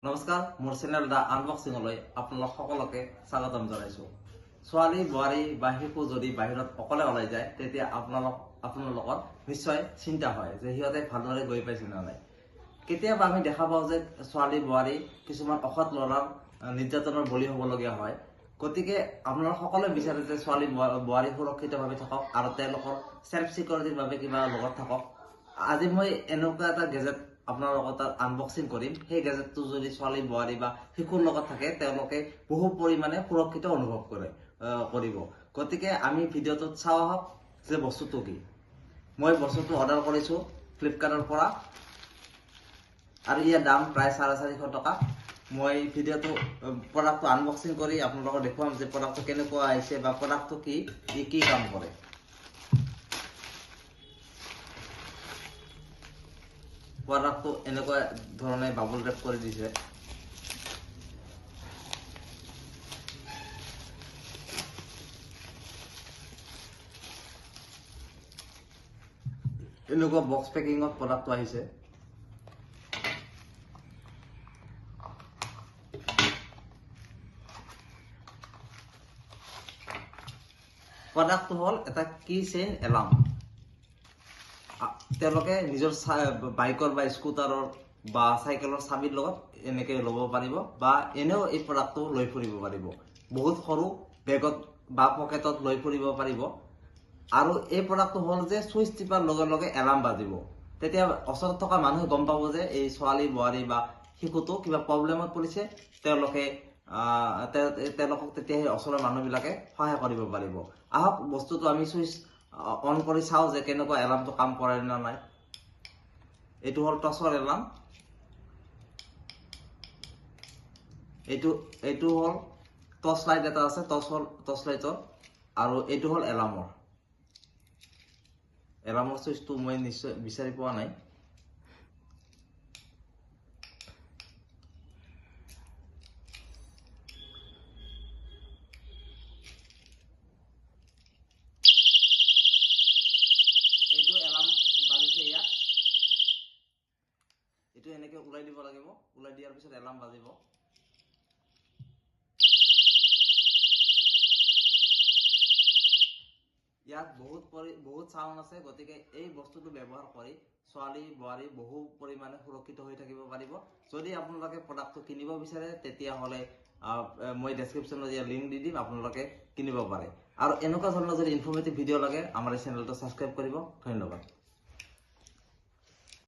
নমস্কাৰ, মোৰ চেনেল দা আনবক্সিঙলৈ আপোনালোক সকলোকে স্বাগতম জনাইছো। ছোৱালী বোৱাৰী বা শিশু যদি বাহিৰত অকলে ওলাই যায় তেতিয়া আপোনালোকৰ নিশ্চয় চিন্তা হয় যে সিহঁতে ভালদৰে গৈ পাইছে নে নাই। কেতিয়াবা আমি দেখা পাওঁ যে ছোৱালী বোৱাৰী কিছুমান অসৎ ল'ৰাৰ নিৰ্যাতনৰ বলি হ'বলগীয়া হয়। গতিকে আপোনালোক সকলোৱে বিচাৰে যে ছোৱালী বোৱাৰী সুৰক্ষিতভাৱে থাকক আৰু তেওঁলোকৰ সেলফ সিকিউৰিটিৰ বাবে কিবা লগত থাকক। আজি মই এনেকুৱা এটা গেজেট আপোনালোকৰ তাত আনবক্সিং কৰিম। সেই গেজেটটো যদি ছোৱালী বোৱাৰী বা শিশুৰ লগত থাকে তেওঁলোকে বহু পৰিমাণে সুৰক্ষিত অনুভৱ কৰিব। গতিকে আমি ভিডিঅ'টোত চাওঁ আহক যে বস্তুটো কি। মই বস্তুটো অৰ্ডাৰ কৰিছো ফ্লিপকাৰ্টৰ পৰা আৰু ইয়াৰ দাম প্ৰায় 450 টকা। মই ভিডিঅ'টো প্ৰডাক্টটো আনবক্সিং কৰি আপোনালোকক দেখুৱাম যে প্ৰডাক্টটো কেনেকুৱা আহিছে বা প্ৰডাক্টটো কি কাম কৰে। প্ৰডাক্টটো এনেকুৱা ধৰণে বাবল ৰেপ কৰি দিছে। এনেকুৱা বক্স পেকিঙত প্ৰডাক্টটো আহিছে। প্ৰডাক্টটো হ'ল এটা কি চেইন এলাৰ্ম। তেওঁলোকে নিজৰ বাইকৰ বা স্কুটাৰৰ বা চাইকেলৰ চাবিৰ লগত এনেকে ল'ব পাৰিব বা এনেও এই প্ৰডাক্টটো লৈ ফুৰিব পাৰিব। বহুত সৰু বেগত বা পকেটত লৈ ফুৰিব পাৰিব। আৰু এই প্ৰডাক্টটো হ'ল যে চুইচ টিপাৰ লগে লগে এলাৰ্ম বাজিব। তেতিয়া ওচৰত থকা মানুহে গম পাব যে এই ছোৱালী বোৱাৰী বা শিশুটো কিবা প্ৰব্লেমত পৰিছে। তেওঁলোকক তেতিয়া সেই ওচৰৰ মানুহবিলাকে সহায় কৰিব পাৰিব। আহক বস্তুটো আমি চুইচ অন কৰি চাওঁ যে কেনেকুৱা এলাৰ্মটো কাম কৰে নে নাই। এইটো হ'ল টৰ্চৰ এলাৰ্ম। এইটো হ'ল টৰ্চ লাইট এটা আছে টৰ্চ লাইটৰ, আৰু এইটো হ'ল এলাৰ্মৰ চুইচটো মই নিশ্চয় বিচাৰি পোৱা নাই। এইটো এলাৰ্ম বাজিছে ইয়াত। এইটো এনেকে ওলাই দিব লাগিব। ওলাই দিয়াৰ পিছত এলাৰ্ম বাজিব। ইয়াত বহুত চাউণ্ড আছে। গতিকে এই বস্তুটো ব্যৱহাৰ কৰি ছোৱালী বোৱাৰী বহু পৰিমাণে সুৰক্ষিত হৈ থাকিব পাৰিব। যদি আপোনালোকে প্ৰডাক্টটো কিনিব বিচাৰে তেতিয়াহ'লে মই ডেছক্ৰিপশ্যনত ইয়াৰ লিংক দি দিম, আপোনালোকে কিনিব পাৰে। আৰু এনেকুৱা ধৰণৰ যদি ইনফৰ্মেটিভ ভিডিঅ' লাগে আমাৰ এই চেনেলটো ছাবস্ক্ৰাইব কৰিব। ধন্যবাদ।